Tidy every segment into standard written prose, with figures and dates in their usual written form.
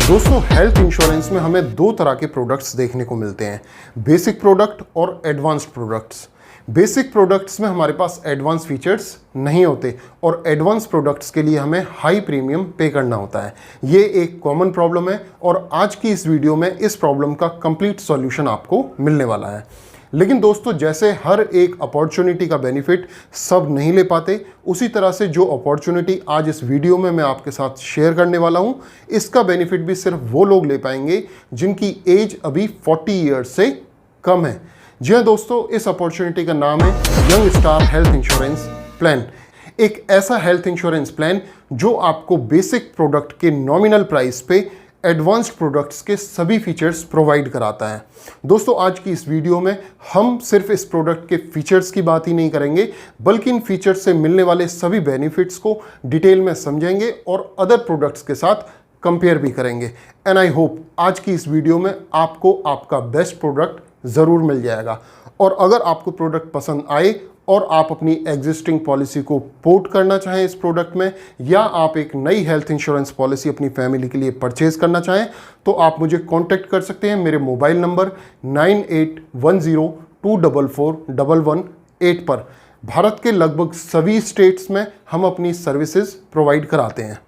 दोस्तों, health insurance में हमें दो तरह के प्रोडक्ट्स देखने को मिलते हैं, बेसिक प्रोडक्ट और एडवांस्ड प्रोडक्ट्स। बेसिक प्रोडक्ट्स में हमारे पास एडवांस फीचर्स नहीं होते और एडवांस प्रोडक्ट्स के लिए हमें हाई प्रीमियम पे करना होता है। ये एक कॉमन प्रॉब्लम है और आज की इस वीडियो में इस प्रॉब्लम का कंप्लीट सॉल्यूशन आपको मिलने वाला है। लेकिन दोस्तों, जैसे हर एक अपॉर्चुनिटी का बेनिफिट सब नहीं ले पाते, उसी तरह से जो अपॉर्चुनिटी आज इस वीडियो में मैं आपके साथ शेयर करने वाला हूं, इसका बेनिफिट भी सिर्फ वो लोग ले पाएंगे जिनकी एज अभी 40 ईयर्स से कम है। जी हाँ दोस्तों, इस अपॉर्चुनिटी का नाम है Young Star Health insurance plan. एक ऐसा हेल्थ इंश्योरेंस प्लान जो आपको बेसिक प्रोडक्ट के नॉमिनल प्राइस पे एडवांस्ड प्रोडक्ट्स के सभी फीचर्स प्रोवाइड कराता है। दोस्तों, आज की इस वीडियो में हम सिर्फ इस प्रोडक्ट के फीचर्स की बात ही नहीं करेंगे, बल्कि इन फीचर्स से मिलने वाले सभी बेनिफिट्स को डिटेल में समझेंगे और अदर प्रोडक्ट्स के साथ कंपेयर भी करेंगे। एंड आई होप आज की इस वीडियो में आपको आपका बेस्ट प्रोडक्ट ज़रूर मिल जाएगा। और अगर आपको प्रोडक्ट पसंद आए और आप अपनी एग्जिस्टिंग पॉलिसी को पोर्ट करना चाहें इस प्रोडक्ट में, या आप एक नई हेल्थ इंश्योरेंस पॉलिसी अपनी फैमिली के लिए परचेज करना चाहें, तो आप मुझे कांटेक्ट कर सकते हैं मेरे मोबाइल नंबर 9810244118 पर। भारत के लगभग सभी स्टेट्स में हम अपनी सर्विसेज प्रोवाइड कराते हैं।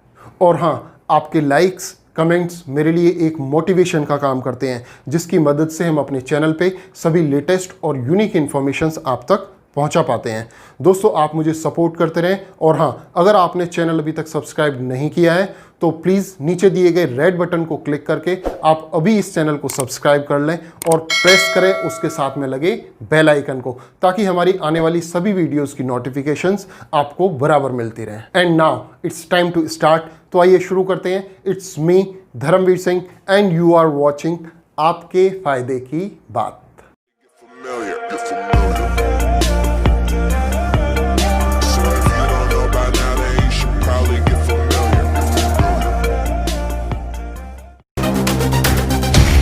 और हाँ, आपके लाइक्स कमेंट्स मेरे लिए एक मोटिवेशन का काम करते हैं, जिसकी मदद से हम अपने चैनल पे सभी लेटेस्ट और यूनिक इन्फॉर्मेशंस आप तक पहुंचा पाते हैं। दोस्तों, आप मुझे सपोर्ट करते रहें। और हाँ, अगर आपने चैनल अभी तक सब्सक्राइब नहीं किया है तो प्लीज़ नीचे दिए गए रेड बटन को क्लिक करके आप अभी इस चैनल को सब्सक्राइब कर लें और प्रेस करें उसके साथ में लगे बेल आइकन को, ताकि हमारी आने वाली सभी वीडियोस की नोटिफिकेशंस आपको बराबर मिलती रहें। And now it's time to start. तो आइए शुरू करते हैं। It's me Dharamveer Singh and you are watching आपके फायदे की बात।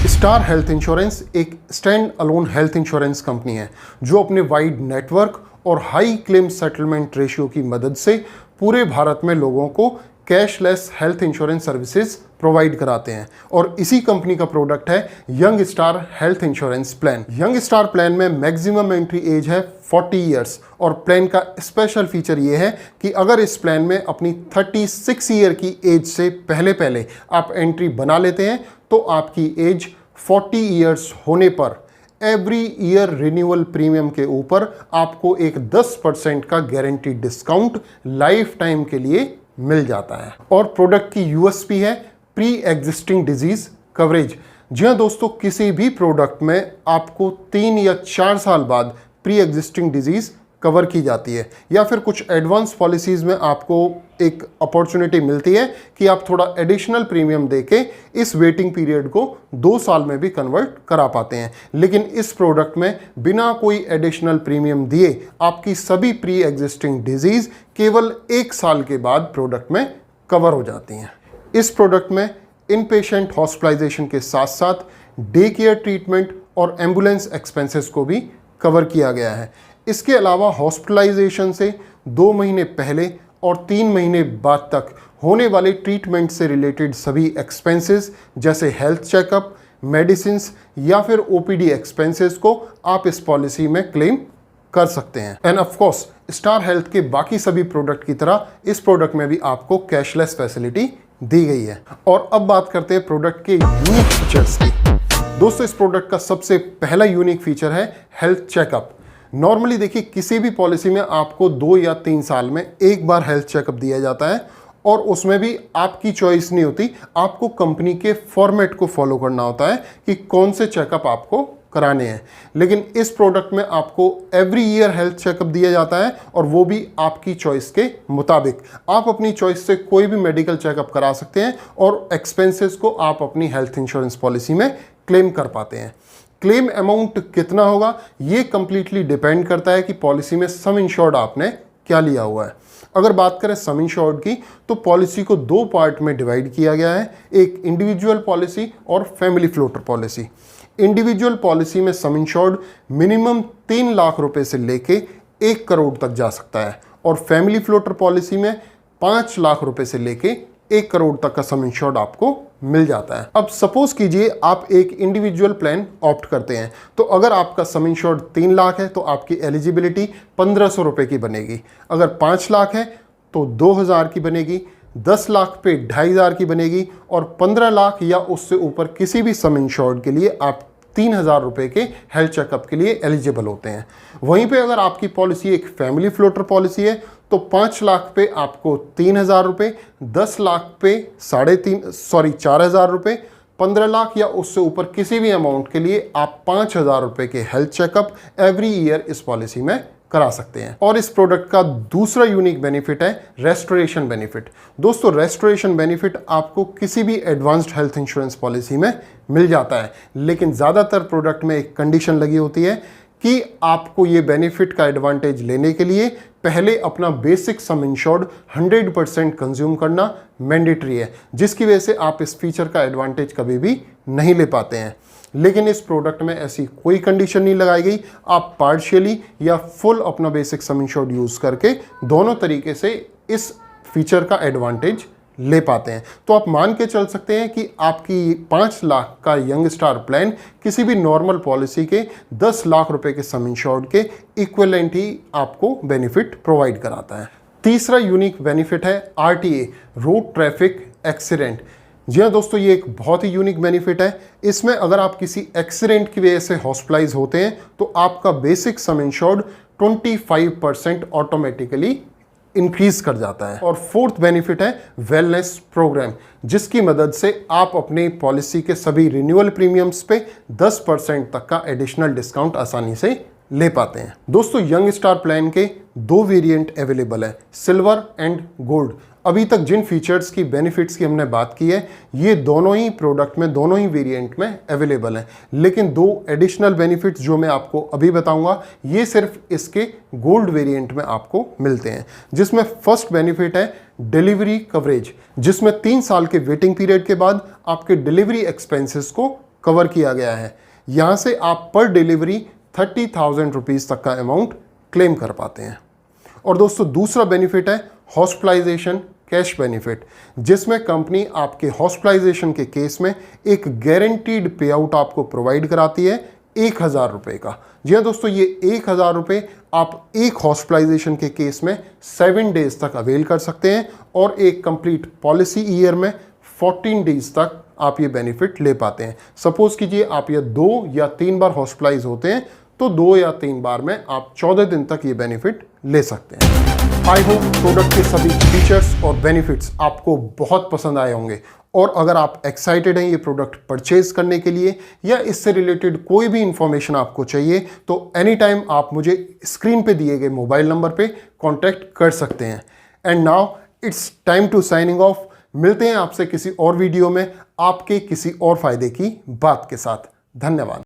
स्टार हेल्थ इंश्योरेंस एक stand alone health insurance company है जो अपने वाइड नेटवर्क और हाई क्लेम सेटलमेंट रेशियो की मदद से पूरे भारत में लोगों को cashless health insurance services provide कराते हैं। और इसी कंपनी का प्रोडक्ट है Young Star Health insurance plan. Young star plan में मैक्सिमम एंट्री एज है 40 ईयर्स और प्लान का स्पेशल फीचर ये है कि अगर इस प्लान में अपनी 36 ईयर की एज से पहले आप एंट्री बना लेते हैं तो आपकी एज 40 ईयर्स होने पर एवरी ईयर रिन्यूअल प्रीमियम के ऊपर आपको एक 10% का गारंटी डिस्काउंट लाइफ टाइम के लिए मिल जाता है। और प्रोडक्ट की यूएसपी है प्री एग्जिस्टिंग डिजीज कवरेज। जी हाँ दोस्तों, किसी भी प्रोडक्ट में आपको 3 या 4 साल बाद प्री एग्जिस्टिंग डिजीज कवर की जाती है, या फिर कुछ एडवांस पॉलिसीज में आपको एक अपॉर्चुनिटी मिलती है कि आप थोड़ा एडिशनल प्रीमियम देके इस वेटिंग पीरियड को 2 साल में भी कन्वर्ट करा पाते हैं। लेकिन इस प्रोडक्ट में बिना कोई एडिशनल प्रीमियम दिए आपकी सभी प्री एग्जिस्टिंग डिजीज केवल 1 साल के बाद प्रोडक्ट में कवर हो जाती हैं। इस प्रोडक्ट में इन पेशेंट हॉस्पिटलाइजेशन के साथ साथ डे केयर ट्रीटमेंट और एम्बुलेंस एक्सपेंसेस को भी कवर किया गया है। इसके अलावा हॉस्पिटलाइजेशन से 2 महीने पहले और 3 महीने बाद तक होने वाले ट्रीटमेंट से रिलेटेड सभी एक्सपेंसेस जैसे हेल्थ चेकअप, मेडिसिन्स या फिर ओपीडी एक्सपेंसेस को आप इस पॉलिसी में क्लेम कर सकते हैं। End of course, star health के बाकी सभी प्रोडक्ट की तरह इस प्रोडक्ट में भी आपको कैशलेस फैसिलिटी दी गई है। और अब बात करते हैं प्रोडक्ट के यूनिक फीचर्स की। दोस्तों, इस प्रोडक्ट का सबसे पहला यूनिक फीचर है हेल्थ चेकअप। नॉर्मली देखिए, किसी भी पॉलिसी में आपको 2 या 3 साल में एक बार हेल्थ चेकअप दिया जाता है और उसमें भी आपकी चॉइस नहीं होती, आपको कंपनी के फॉर्मेट को फॉलो करना होता है कि कौन से चेकअप आपको कराने हैं। लेकिन इस प्रोडक्ट में आपको एवरी ईयर हेल्थ चेकअप दिया जाता है और वो भी आपकी चॉइस के मुताबिक। आप अपनी चॉइस से कोई भी मेडिकल चेकअप करा सकते हैं और एक्सपेंसेस को आप अपनी हेल्थ इंश्योरेंस पॉलिसी में क्लेम कर पाते हैं। क्लेम अमाउंट कितना होगा ये कंप्लीटली डिपेंड करता है कि पॉलिसी में सम इंश्योर्ड आपने क्या लिया हुआ है। अगर बात करें सम इंश्योर्ड की, तो पॉलिसी को 2 पार्ट में डिवाइड किया गया है, एक इंडिविजुअल पॉलिसी और family floater policy. Individual policy में सम इंश्योर्ड मिनिमम 3 लाख रुपए से लेके 1 करोड़ तक जा सकता है और फैमिली फ्लोटर पॉलिसी में 5 लाख रुपए से लेके 1 करोड़ तक का सम इंश्योर्ड आपको मिल जाता है। अब सपोज कीजिए आप एक इंडिविजुअल प्लान ऑप्ट करते हैं, तो अगर आपका सम इंश्योर्ड 3 लाख है तो आपकी एलिजिबिलिटी 1500 रुपये की बनेगी। अगर 5 लाख है तो 2000 की बनेगी, 10 लाख पे 2500 की बनेगी, और 15 लाख या उससे ऊपर किसी भी सम इंश्योर्ड के लिए आप 3000 रुपये के हेल्थ चेकअप के लिए एलिजिबल होते हैं। वहीं पे अगर आपकी पॉलिसी एक फैमिली फ्लोटर पॉलिसी है तो 5 लाख पे आपको 3000 रुपये, 10 लाख पे 4000 रुपये, 15 लाख या उससे ऊपर किसी भी अमाउंट के लिए आप 5000 रुपये के हेल्थ चेकअप एवरी ईयर इस पॉलिसी में करा सकते हैं। और इस प्रोडक्ट का दूसरा यूनिक बेनिफिट है रेस्टोरेशन बेनिफिट। दोस्तों, रेस्टोरेशन बेनिफिट आपको किसी भी एडवांस्ड हेल्थ इंश्योरेंस पॉलिसी में मिल जाता है, लेकिन ज़्यादातर प्रोडक्ट में एक कंडीशन लगी होती है कि आपको ये बेनिफिट का एडवांटेज लेने के लिए पहले अपना बेसिक सम इंश्योर्ड 100% कंज्यूम करना मैंडेटरी है, जिसकी वजह से आप इस फीचर का एडवांटेज कभी भी नहीं ले पाते हैं। लेकिन इस प्रोडक्ट में ऐसी कोई कंडीशन नहीं लगाई गई। आप पार्शियली या फुल अपना बेसिक सम इंश्योर्ड यूज़ करके दोनों तरीके से इस फीचर का एडवांटेज ले पाते हैं। तो आप मान के चल सकते हैं कि आपकी 5 लाख का यंग स्टार प्लान किसी भी नॉर्मल पॉलिसी के 10 लाख रुपए के सम इंश्योर्ड के इक्विवेलेंट ही आपको बेनिफिट प्रोवाइड कराता है। तीसरा यूनिक बेनिफिट है RTA, रोड ट्रैफिक एक्सीडेंट। जी हाँ दोस्तों, ये एक बहुत ही यूनिक बेनिफिट है। इसमें अगर आप किसी एक्सीडेंट की वजह से हॉस्पिटलाइज होते हैं तो आपका basic sum insured 25% automatically increase कर जाता है। और फोर्थ बेनिफिट है वेलनेस प्रोग्राम, जिसकी मदद से आप अपने पॉलिसी के सभी रिन्यूअल प्रीमियम्स पे 10% तक का एडिशनल डिस्काउंट आसानी से ले पाते हैं। दोस्तों, यंग स्टार प्लान के 2 वेरिएंट अवेलेबल है, सिल्वर एंड गोल्ड। अभी तक जिन फीचर्स की बेनिफिट्स की हमने बात की है, ये दोनों ही प्रोडक्ट में, दोनों ही वेरिएंट में अवेलेबल हैं। लेकिन 2 एडिशनल बेनिफिट्स जो मैं आपको अभी बताऊंगा, ये सिर्फ इसके गोल्ड वेरिएंट में आपको मिलते हैं। जिसमें फर्स्ट बेनिफिट है डिलीवरी कवरेज, जिसमें 3 साल के वेटिंग पीरियड के बाद आपके डिलीवरी एक्सपेंसेस को कवर किया गया है। यहाँ से आप पर डिलीवरी 30,000 रुपीज़ तक का अमाउंट क्लेम कर पाते हैं। और दोस्तों, दूसरा बेनिफिट है हॉस्पिटलाइजेशन कैश बेनिफिट, जिसमें कंपनी आपके हॉस्पिटलाइजेशन के केस में एक गारंटीड पे आउट आपको प्रोवाइड कराती है 1000 रुपये का। जी हाँ दोस्तों, ये 1000 रुपये आप एक हॉस्पिटलाइजेशन के केस में 7 डेज तक अवेल कर सकते हैं, और एक कंप्लीट पॉलिसी ईयर में 14 डेज तक आप ये बेनिफिट ले पाते हैं। सपोज कीजिए आप ये 2 या 3 बार हॉस्पिटलाइज होते हैं, तो 2 या 3 बार में आप 14 दिन तक ये बेनिफिट ले सकते हैं। आई होप प्रोडक्ट के सभी फीचर्स और बेनिफिट्स आपको बहुत पसंद आए होंगे, और अगर आप एक्साइटेड हैं ये प्रोडक्ट परचेज करने के लिए या इससे रिलेटेड कोई भी इंफॉर्मेशन आपको चाहिए, तो एनी टाइम आप मुझे स्क्रीन पे दिए गए मोबाइल नंबर पे कांटेक्ट कर सकते हैं। And now it's time to signing off. मिलते हैं आपसे किसी और वीडियो में आपके किसी और फायदे की बात के साथ। धन्यवाद।